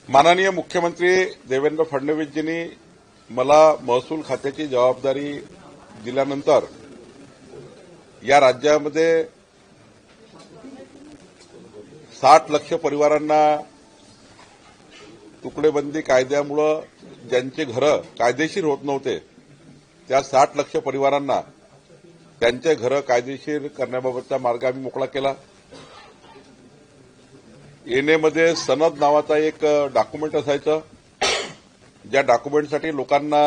माननीय मुख्यमंत्री देवेंद्र फडणवीसजींनी मला महसूल खात्याची जबाबदारी दिल्यानंतर या राज्यामध्ये 60 लाख परिवारांना तुकडेबंदी कायद्यामुळे ज्यांचे घरं कायदेशीर होत नव्हते त्या 60 लाख परिवारांना त्यांचे घरं कायदेशीर करण्याबाबतचा मार्ग आम्ही मोकळा केला। एनएमध्ये सनद नावाचा एक डॉक्युमेंट असायचं, ज्या डॉक्युमेंटसाठी लोकांना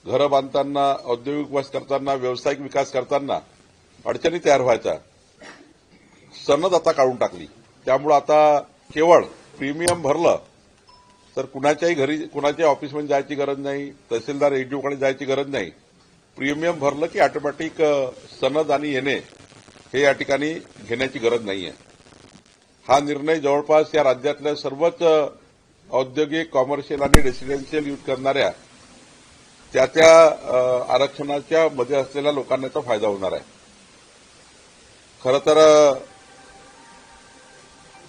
घरं बांधताना, औद्योगिक विकास करताना, व्यावसायिक विकास करताना अडचणी तयार व्हायच्या। सनद आता काढून टाकली, त्यामुळे आता केवळ प्रीमियम भरलं तर कुणाच्याही घरी, कुणाच्या ऑफिसमध्ये जायची गरज नाही, तहसीलदार एडीओकडे जायची गरज नाही। प्रीमियम भरलं की ऑटोमॅटिक सनद आणि एनए हे या ठिकाणी घेण्याची गरज नाहीये। हा निर्णय जवळपास या राज्यातल्या सर्वच औद्योगिक, कॉमर्शियल आणि रेसिडेन्शियल यूज करणाऱ्या त्या आरक्षणाच्या मध्ये असलेल्या लोकांना याचा फायदा होणार आहे। खरं तर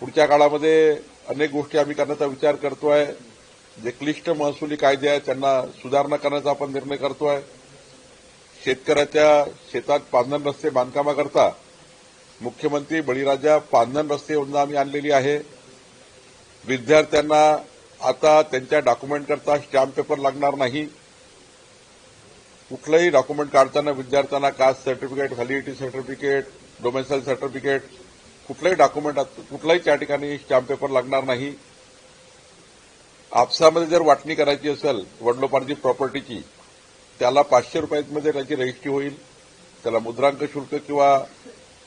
पुढच्या काळामध्ये अनेक गोष्टी आम्ही करण्याचा विचार करतोय। जे क्लिष्ट महसुली कायदे आहेत त्यांना सुधारणा करण्याचा आपण निर्णय करतोय। शेतकऱ्याच्या शेतात पांधन रस्ते बांधकामाकरता मुख्यमंत्री बळीराजा पांधन रस्ते योजना आम्ही आणलेली आहे। विद्यार्थ्यांना आता त्यांच्या डॉक्युमेंटकरता स्टॅम्प पेपर लागणार नाही। कुठलंही डॉक्युमेंट काढताना विद्यार्थ्यांना caste certificate, validity certificate, domicile certificate, कुठलंही डॉक्युमेंट, कुठलाही त्या ठिकाणी स्टॅम्प पेपर लागणार नाही। आपसामध्ये जर वाटणी करायची असेल वडिलोपार्जित प्रॉपर्टीची, त्याला 500 रुपयांमध्ये त्याची रजिस्ट्री होईल। त्याला मुद्रांक शुल्क किंवा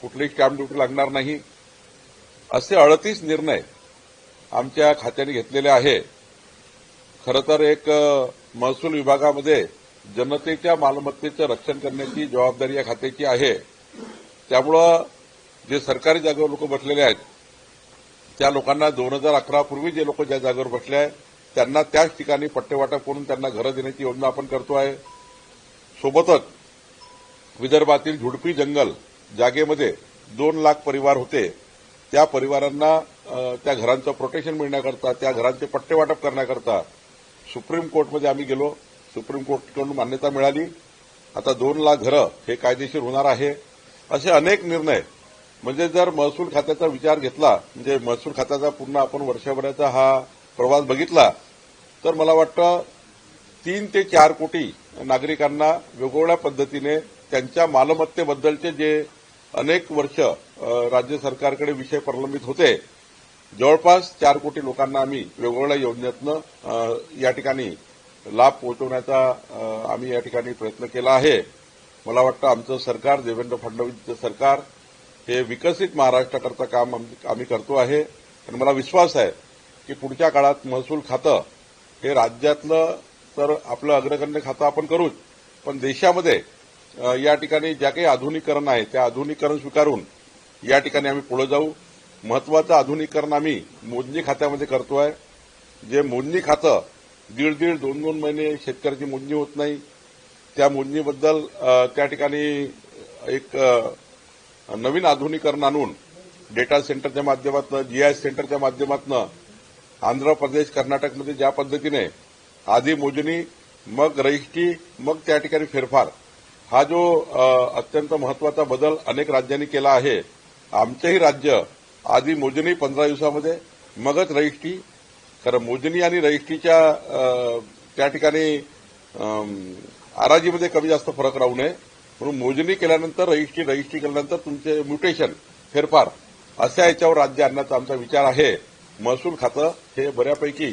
कुठलीही स्टॅम्प ड्युटी लागणार नाही। असे 38 निर्णय आमच्या खात्याने घेतलेले आहे। खरं तर एक महसूल विभागामध्ये जनतेच्या मालमत्तेचं रक्षण करण्याची जबाबदारी या खात्याची आहे। त्यामुळं जे सरकारी जागेवर लोक बसलेले आहेत त्या लोकांना 2011 पूर्वी जे लोक ज्या जागेवर बसले आहेत त्यांना त्याच ठिकाणी पट्टेवाटप करून त्यांना घरं देण्याची योजना आपण करतो आहे। सोबतच विदर्भातील झुडपी जंगल जागेमध्ये 2 लाख परिवार होते, त्या परिवारांना त्या घरांचं प्रोटेक्शन मिळण्याकरता, त्या घरांचे पट्टेवाटप करण्याकरता सुप्रीम कोर्टमध्ये आम्ही गेलो। सुप्रीम कोर्टकडून मान्यता मिळाली। आता 2 लाख घरं हे कायदेशीर होणार आहे। असे अनेक निर्णय, म्हणजे जर महसूल खात्याचा विचार घेतला, म्हणजे महसूल खात्याचा पूर्ण आपण वर्षभराचा हा प्रवास बघितला तर मला वाटतं 3 ते 4 कोटी नागरिकांना वेगवेगळ्या पद्धतीने त्यांच्या मालमत्तेबद्दलचे जे अनेक वर्ष राज्य सरकारकडे विषय प्रलंबित होते, जवळपास 4 कोटी लोकांना आम्ही वेगवेगळ्या योजनेतनं या ठिकाणी लाभ पोहोचवण्याचा आम्ही या ठिकाणी प्रयत्न केला आहे। मला वाटतं आमचं सरकार, देवेंद्र फडणवीसचं सरकार हे विकसित महाराष्ट्राकरता काम आम्ही करतो आहे। आणि मला विश्वास आहे की पुढच्या काळात महसूल खातं हे राज्यातलं तर आपलं अग्रगण्य खातं आपण करूच, पण देशामध्ये या ठिकाणी ज्या काही आधुनिकीकरण आहे त्या आधुनिकीकरण स्वीकारून या ठिकाणी आम्ही पुढे जाऊ। महत्वाचं आधुनिकीकरण आम्ही मोजणी खात्यामध्ये करतोय। जे मोजणी खातं 1.5 2 महिने शेतकऱ्याची मोजणी होत नाही, त्या मोजणीबद्दल त्या ठिकाणी एक नवीन आधुनिकीकरण आणून डेटा सेंटरच्या माध्यमातून, जीआयएस सेंटरच्या माध्यमातून आंध्र प्रदेश, कर्नाटकमध्ये ज्या पद्धतीने आधी मोजणी, मग रजिस्ट्री, मग त्या ठिकाणी फेरफार, हा जो अत्यंत महत्वाचा बदल अनेक राज्यांनी केला आहे। आमचंही राज्य आधी मोजणी 15 दिवसामध्ये, मगच रजिस्ट्री। खरं मोजणी आणि रजिस्ट्रीच्या त्या ठिकाणी आराजीमध्ये कमी जास्त फरक राहू नये म्हणून मोजणी केल्यानंतर रजिस्ट्री, रजिस्ट्री केल्यानंतर तुमचे म्युटेशन, फेरफार, अशा याच्यावर राज्य आणण्याचा आमचा विचार आहे। महसूल खातं हे बऱ्यापैकी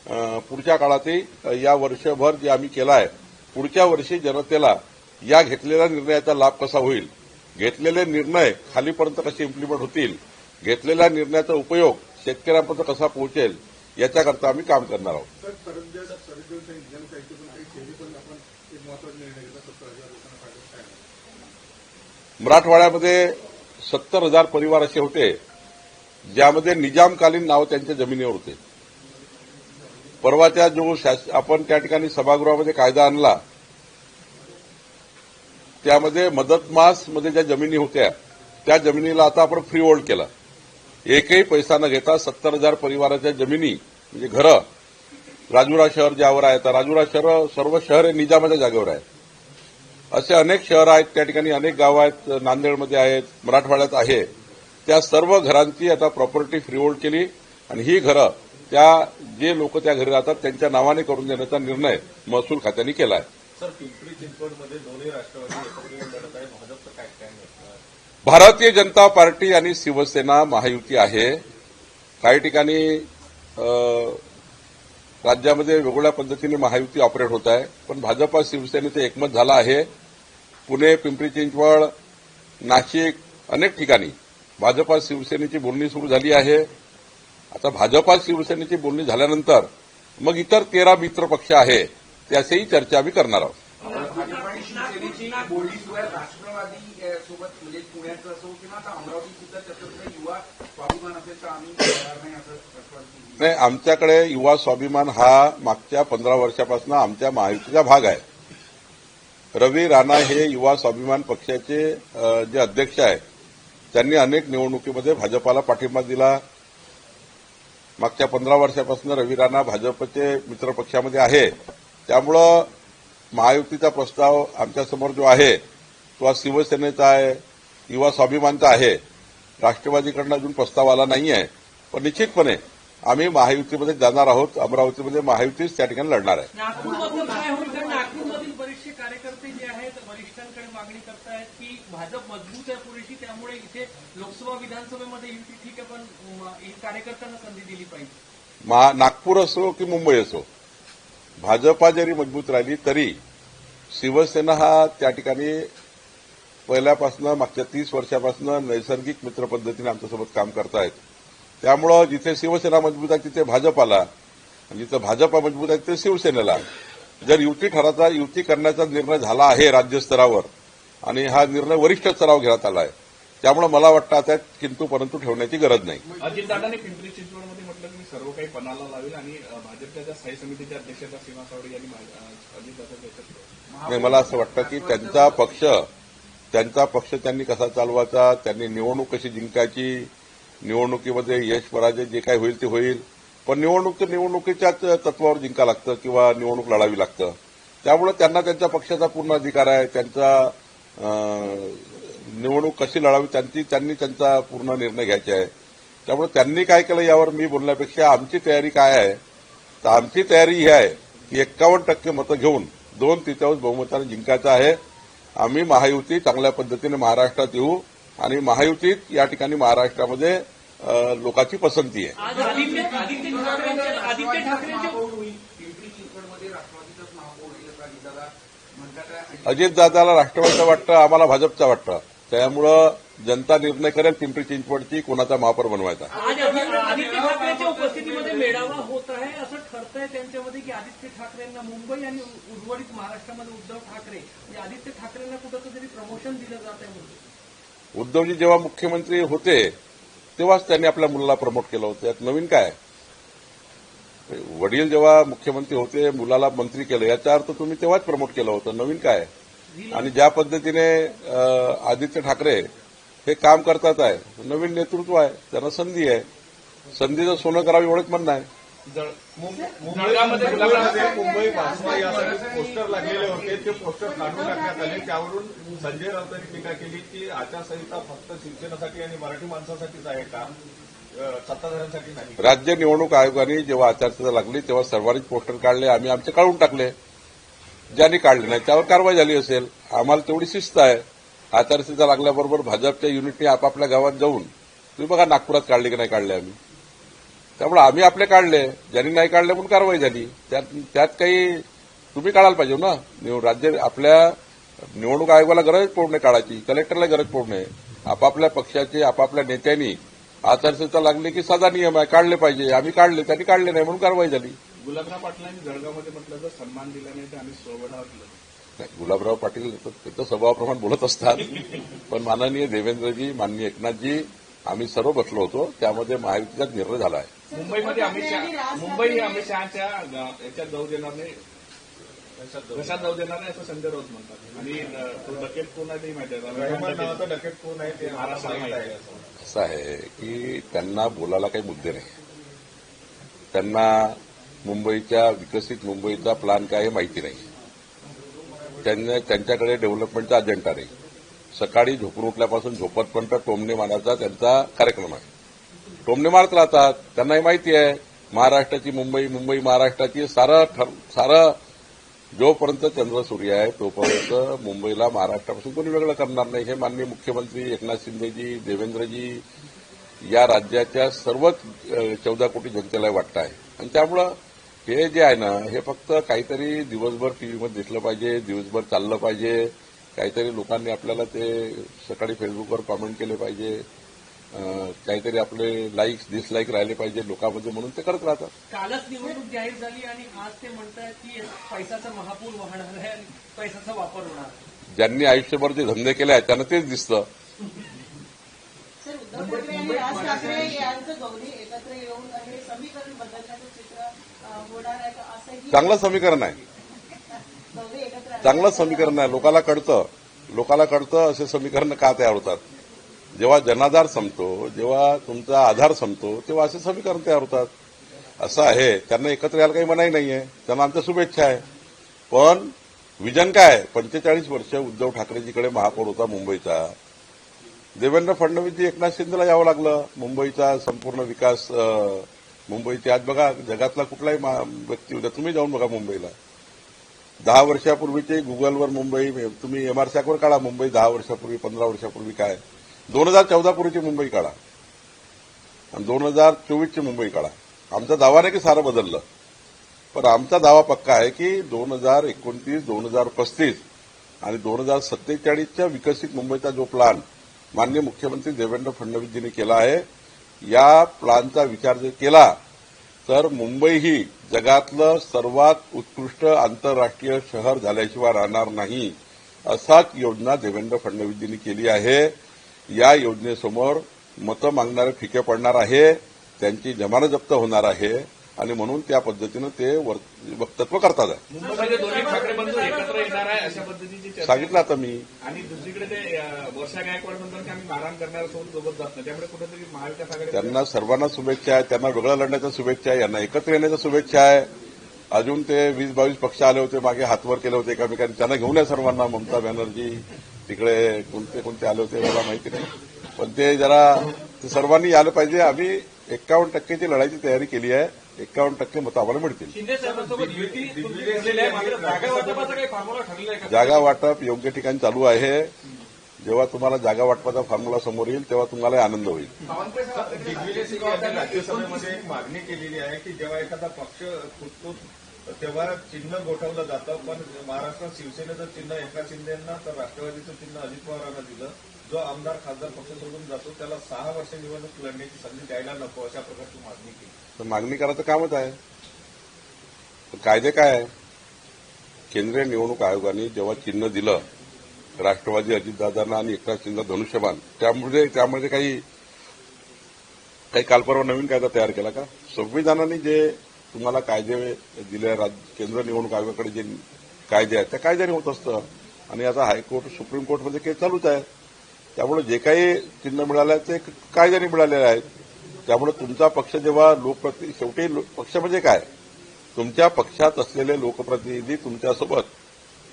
पुढच्या काळातही या वर्षभर जे आम्ही केलं आहे, पुढच्या वर्षी जनतेला या घेतलेल्या निर्णयाचा लाभ कसा होईल, घेतलेले निर्णय खालीपर्यंत कसे इम्प्लिमेंट होतील, घेतलेल्या निर्णयाचा उपयोग शेतकऱ्यांपर्यंत कसा पोहोचेल, याच्याकरता आम्ही काम करणार आहोत। मराठवाड्यामध्ये 70,000 परिवार असे होते ज्यामध्ये निजामकालीन नाव त्यांच्या जमिनीवर होते। परवाच्या जो आपण त्या ठिकाणी सभागृहामध्ये कायदा आणला त्यामध्ये मदतमासमध्ये ज्या जमिनी होत्या त्या जमिनीला आता आपण फ्री होल्ड केला। एकही पैसा न घेता 70,000 परिवाराच्या जमिनी म्हणजे घरं, राजुरा शहर ज्यावर आहे, तर राजुरा शहर सर्व शहर हे निजामाच्या जागेवर आहे. असे अनेक शहरं आहेत, त्या ठिकाणी अनेक गावं आहेत, नांदेडमध्ये आहेत, मराठवाड्यात आहे. त्या सर्व घरांची आता प्रॉपर्टी फ्रीहोल्ड केली आणि ही घरं त्या जे लोक त्या घरी राहतात त्यांच्या नावाने करून देण्याचा निर्णय महसूल खात्याने केला आहे. सर, पिंपरी चिंचवडमध्ये दोन्ही राष्ट्रवादी एकत्र येऊन लढत आहेत. भाजपचं काय काय? भारतीय जनता पार्टी आणि शिवसेना महायुती आहे. काही ठिकाणी राज्यामध्ये वेगवेगळ्या पद्धतीने महायुती ऑपरेट होत आहे, पण भाजपा शिवसेनेचं एकमत झालं आहे. पुणे, पिंपरी चिंचवड, नाशिक अनेक ठिकाणी भाजपा शिवसेनेची बोलणी सुरू झाली आहे. आता भाजपा शिवसेनेची बोलणी झाल्यानंतर मग इतर 13 मित्र पक्ष आहे त्याचीही चर्चा आम्ही करणार आहोत. भाजप आणि शिवसेनेची बोलणी सुरू आहे. राष्ट्रवादी सोबत म्हणजे पुण्याचं असो किंवा आता अमरावती सुद्धा त्याच्याकडे युवा स्वाभिमान असेल तर आम्ही करणार नाही असं राष्ट्रवादी. नाही, आमच्याकडे युवा स्वाभिमान हा मागच्या 15 वर्षापासून आमच्या महायुतीचा भाग आहे. रवी राणा हे युवा स्वाभिमान पक्षाचे जे अध्यक्ष आहे त्यांनी अनेक निवडणुकीमध्ये भाजपाला पाठिंबा दिला. मागच्या 15 वर्षापासून रवी राणा भाजपचे मित्रपक्षामध्ये आहे. त्यामुळं महायुतीचा प्रस्ताव आमच्यासमोर जो आहे तो आज शिवसेनेचा आहे, युवा स्वाभिमानचा आहे. राष्ट्रवादीकडनं अजून प्रस्ताव आला नाही आहे, पण निश्चितपणे आम्ही महायुतीमध्ये जाणार आहोत. अमरावतीमध्ये महायुतीच त्या ठिकाणी लढणार आहे. नागपूरमधून काय होईल? कारण नागपूरमधील बरेचसे कार्यकर्ते जे आहेत वरिष्ठांकडे मागणी करतायत की भाजप मजबूत आहे पुरेशी, त्यामुळे इथे लोकसभा विधानसभेमध्ये युती ठीक आहे, पण कार्यकर्त्यांना संधी दिली पाहिजे. नागपूर असो की मुंबई असो, भाजपा जरी मजबूत राहिली तरी शिवसेना हा त्या ठिकाणी पहिल्यापासून मागच्या 30 वर्षापासून नैसर्गिक मित्र पद्धतीने आमच्यासोबत काम करतायत. त्यामुळं जिथे शिवसेना मजबूत आहे तिथे भाजपाला, आणि जिथे भाजपा मजबूत आहे तिथे शिवसेनेला. जर युती करण्याचा निर्णय झाला आहे राज्यस्तरावर आणि हा निर्णय वरिष्ठ स्तरावर घेण्यात आला आहे, त्यामुळे मला वाटतं आता किंतु परंतु ठेवण्याची गरज नाही. अजितदादांनी पिंपरी चिंचवडमध्ये म्हटलं की मी सर्व काही पणाला लावेल आणि भाजपच्या ज्या स्थायी समितीच्या अध्यक्षा सीमा सावळे यांनी अजितदादा, मला असं वाटतं की त्यांचा पक्ष त्यांनी कसा चालवायचा, त्यांनी निवडणूक कशी जिंकायची, निवडणुकीमध्ये यश पराजय जे काय होईल ते होईल, पण निवडणुकीच्याच तत्वावर जिंका लागतं किंवा निवडणूक लढावी लागतं. त्यामुळे त्यांना त्यांच्या पक्षाचा पूर्ण अधिकार आहे. त्यांचा निवडणूक कशी लढावी त्यांनी त्यांचा पूर्ण निर्णय घ्यायचा आहे. त्यामुळे त्यांनी काय केलं यावर मी बोलण्यापेक्षा आमची तयारी काय आहे, तर आमची तयारी ही आहे की 51% मतं घेऊन 2/3 बहुमताने जिंकायचं आहे. आम्ही महायुती चांगल्या पद्धतीने महाराष्ट्रात येऊ आणि महायुतीत या ठिकाणी महाराष्ट्रामध्ये लोकांची पसंती आहे. पिंपरी चिंचवडमध्ये राष्ट्रवादीचंच महापौर होईल असं अजितदादा म्हणतात. अजितदादाला राष्ट्रवादीचं वाटतं, आम्हाला भाजपचं वाटतं. त्यामुळं जनता निर्णय करेल पिंपरी चिंचवडची कोणाचा महापौर बनवायचा. आज आदित्य ठाकरेंच्या उपस्थितीमध्ये मेळावा होत आहे असं ठरतंय त्यांच्यामध्ये की आदित्य ठाकरेंना मुंबई आणि उर्वरित महाराष्ट्रामध्ये उद्धव ठाकरे म्हणजे आदित्य ठाकरेंना कुठंतरी प्रमोशन दिलं जात आहे म्हणून. उद्धवजी जेव्हा मुख्यमंत्री होते तेव्हाच त्यांनी आपल्या मुलाला प्रमोट केलं होतं. यात नवीन काय? वडील जेव्हा मुख्यमंत्री होते मुलाला मंत्री केलं याचा अर्थ तुम्ही तेव्हाच प्रमोट केलं होतं. नवीन काय? आणि ज्या पद्धतीने आदित्य ठाकरे हे काम करतात आहे, नवीन नेतृत्व आहे, त्यांना संधी आहे. संधीचं सोनं करावं एवढंच म्हणणं आहे. मुंबई भाजपा यासाठी पोस्टर लागलेले होते, ते पोस्टर काढून टाकण्यात आले. त्यावरून संजय राऊतांनी टीका केली की आचारसंहिता फक्त शिवसेनेसाठी आणि मराठी माणसासाठीच आहे का, सत्ताधाऱ्यांसाठी नाही. राज्य निवडणूक आयोगाने जेव्हा आचारसंहिता लागली तेव्हा सर्वांनीच पोस्टर काढले, आम्ही आमचे काढून टाकले. ज्यांनी काढले नाही त्यावर कारवाई झाली असेल. आम्हाला तेवढी शिस्त आहे. आचारसंहिता लागल्याबरोबर भाजपच्या युनिटने आपापल्या गावात जाऊन तुम्ही बघा नागपुरात काढले की नाही काढले आम्ही. त्यामुळे आम्ही आपले काढले, ज्यांनी नाही काढले म्हणून कारवाई झाली. त्यात काही तुम्ही काढायला पाहिजे ना. राज्य आपल्या निवडणूक आयोगाला गरज पडू नये काढायची, कलेक्टरला गरज पडू नये. आपापल्या पक्षाचे आपापल्या नेत्यांनी आचारसंहिता लागली की साधा नियम आहे, काढले पाहिजे. आम्ही काढले, त्यांनी काढले नाही म्हणून कारवाई झाली. गुलाबराव पाटलांनी जळगावमध्ये म्हटलं जर सन्मान दिला नाही तर आम्ही स्वबळावर दिलं. गुलाबराव पाटील तर स्वभावाप्रमाणे बोलत असतात, पण माननीय देवेंद्रजी, माननीय एकनाथजी, आम्ही सर्व बसलो होतो. त्यामध्ये महायुतीचाच निर्णय झाला आहे. मुंबई अमित शहाच्या याच्यात जाऊ देणार नाही, कशात जाऊ देणार नाही असं संजय राऊत म्हणतात. आणि तो डकेत कोण आहे ते माहिती आहे, डकेत कोण आहे ते महाराष्ट्रात माहिती आहे. असं आहे की त्यांना बोलायला काही मुद्दे नाही. त्यांना मुंबईच्या विकसित मुंबईचा प्लॅन काय हे माहिती नाही. त्यांच्याकडे डेव्हलपमेंटचा अजेंडा नाही. सकाळी झोपून उठल्यापासून झोपतपर्यंत टोमणे मारण्याचा त्यांचा कार्यक्रम आहे. टोमणे मारत राहतात. त्यांनाही माहिती आहे महाराष्ट्राची मुंबई, मुंबई महाराष्ट्राची. सारं जोपर्यंत चंद्र सूर्य आहे तोपर्यंत मुंबईला महाराष्ट्रापासून कोणी वेगळं करणार नाही. हे माननीय मुख्यमंत्री एकनाथ शिंदेजी, देवेंद्रजी या राज्याच्या सर्वच 14 कोटी जनतेला वाटतं आहे. आणि त्यामुळं हे जे आहे ना हे फक्त काहीतरी दिवसभर टीव्हीमध्ये दिसलं पाहिजे, दिवसभर चाललं पाहिजे, काहीतरी लोकांनी आपल्याला ते सकाळी फेसबुकवर कॉमेंट केले पाहिजे, काहीतरी आपले लाईक्स डिसलाईक राहिले पाहिजे लोकांमध्ये, म्हणून ते करत राहतात. कालच निवडणूक जाहीर झाली आणि आज ते म्हणतात की पैशाचा महापूर वाहणार आहे आणि पैशाचा वापर होणार. ज्यांनी आयुष्यभर जे धंदे केले आहेत त्यांना तेच दिसतं. सर, उद्धव ठाकरे आणि राज ठाकरे यांचं दोन्ही एकत्र येऊन हे समीकरण बदलण्याचं चित्र होणार आहे का असंही चांगलं समीकरण आहे. दोघे एकत्र चांगलं समीकरण आहे. लोकाला कळतं असे समीकरण का तयार होतात. जेव्हा जनाधार संपतो, जेव्हा तुमचा आधार संपतो, तेव्हा असे समीकरण तयार होतात. असं आहे. त्यांना एकत्र यायला काही मनाई नाहीये. त्यांना आमच्या शुभेच्छा आहे. पण विजन काय? 45 वर्ष उद्धव ठाकरेजीकडे महापौर होता मुंबईचा. देवेंद्र फडणवीसजी एकनाथ शिंदेला यावं लागलं. मुंबईचा संपूर्ण विकास मुंबईची आज बघा जगातला कुठलाही व्यक्ती होता तुम्ही जाऊन बघा मुंबईला. 10 वर्षापूर्वीचे गुगलवर मुंबई तुम्ही एमआरसॅकवर काढा मुंबई 10 वर्षापूर्वी 15 वर्षापूर्वी काय, 2014 पूर्वीची मुंबई काढा आणि 2024ची मुंबई काढा. आमचा दावा नाही की सारं बदललं, पण आमचा दावा पक्का आहे की 2029, 2035 आणि 2047च्या विकसित मुंबईचा जो प्लॅन माननीय मुख्यमंत्री देवेंद्र फडणवीसजींनी केला आहे, या प्लॅनचा विचार जर केला तर मुंबई ही जगातलं सर्वात उत्कृष्ट आंतरराष्ट्रीय शहर झाल्याशिवाय राहणार नाही. असाच योजना देवेंद्र फडणवीसजींनी केली आहे. या योजनेसमोर मतं मागणारे फिके पडणार आहे, त्यांची जमानत जप्त होणार आहे आणि म्हणून त्या पद्धतीनं ते वक्तव्य करतात. मुंबईमध्ये दोन्ही ठाकरे बंधू एकत्र येणार आहे अशा पद्धतीची चर्चा. सांगितलं आता मी. आणि दुसरीकडे ते वर्षा गायकवाड म्हणतात की आम्ही मारहाण करणाऱ्यासोबत सोबत जात नाही, त्यामुळे कुठेतरी महाविकास आघाडी त्यांना सर्वांना शुभेच्छा आहे. त्यांना वेगळं लढण्याच्या शुभेच्छा आहे, यांना एकत्र येण्याच्या शुभेच्छा आहे. अजून ते 20-22 पक्ष आले होते, मागे हातवर केले होते एकामेकांनी. त्यांना घेऊन या सर्वांना. ममता बॅनर्जी तिकडे कोणते आले होते मला माहिती नाही, पण ते जरा ते सर्वांनी आलं पाहिजे. आम्ही 51% लढाईची तयारी केली आहे. 51% मतं आम्हाला मिळतील. शिंदे साहेबांसोबत युती तुमची केलेली आहे, मात्र जागा वाटपाचा काही फॉर्म्युला ठरलेला आहे का? जागा वाटप योग्य ठिकाणी चालू आहे. जेव्हा तुम्हाला जागा वाटपाचा फॉर्म्युला समोर येईल तेव्हा तुम्हाला आनंद होईल. दिग्विजय सिंग यांनी राज्यसभेमध्ये एक मागणी केलेली आहे की जेव्हा एखादा पक्ष फुटतो तेव्हा चिन्ह गोठवलं जातं, पण महाराष्ट्रात शिवसेनेचं चिन्ह एकनाथ शिंदेंना तर राष्ट्रवादीचं चिन्ह अजित पवारांना दिलं. जो आमदार खासदार पक्ष सोडून जातो त्याला 6 वर्ष निवडणूक लढण्याची संधी द्यायला नको, अशा प्रकारची मागणी केली. तर मागणी करायचं कामच आहे. कायदे काय आहे? केंद्रीय निवडणूक आयोगाने जेव्हा चिन्ह दिलं राष्ट्रवादी अजितदादांना आणि एकनाथ शिंदे धनुष्यबाण, त्यामध्ये काही काल परवा नवीन कायदा तयार केला का? संविधानाने जे तुम्हाला कायदे दिले केंद्र निवडणूक आयोगाकडे जे कायदे आहेत त्या कायद्याने होत असतं. आणि आता हायकोर्ट सुप्रीम कोर्टमध्ये केस चालूच आहे. त्यामुळे जे काही चिन्ह मिळालं ते कायद्याने मिळालेले आहेत. त्यामुळे तुमचा पक्ष जेव्हा शेवटी पक्ष म्हणजे काय? तुमच्या पक्षात असलेले लोकप्रतिनिधी तुमच्यासोबत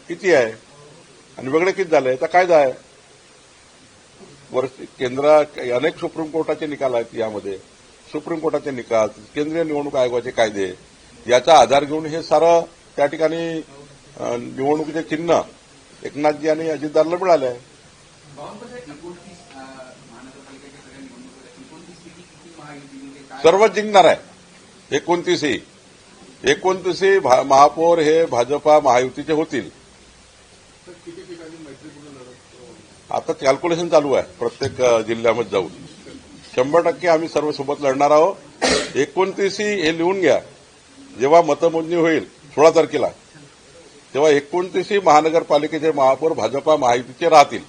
किती आहे आणि वेगळे किती झाले याचा कायदा आहे. अनेक सुप्रीम कोर्टाचे निकाल आहेत. यामध्ये सुप्रीम कोर्टाचे निकाल, केंद्रीय निवडणूक आयोगाचे कायदे याचा आधार घेऊन हे सारं त्या ठिकाणी निवडणुकीचे चिन्ह एकनाथजी आणि अजितदारला मिळाले आहे. सर्वच जिंकणार आहे. 29 महापौर हे भाजपा महायुतीचे होतील. आता कॅल्क्युलेशन चालू आहे प्रत्येक जिल्ह्यामध्ये जाऊन. 100% आम्ही सर्व सोबत लढणार आहोत. 29 हे लिहून घ्या. जेव्हा मतमोजणी होईल 16 तारखेला तेव्हा 29 महानगरपालिकेचे महापौर भाजपा महायुतीचे राहतील.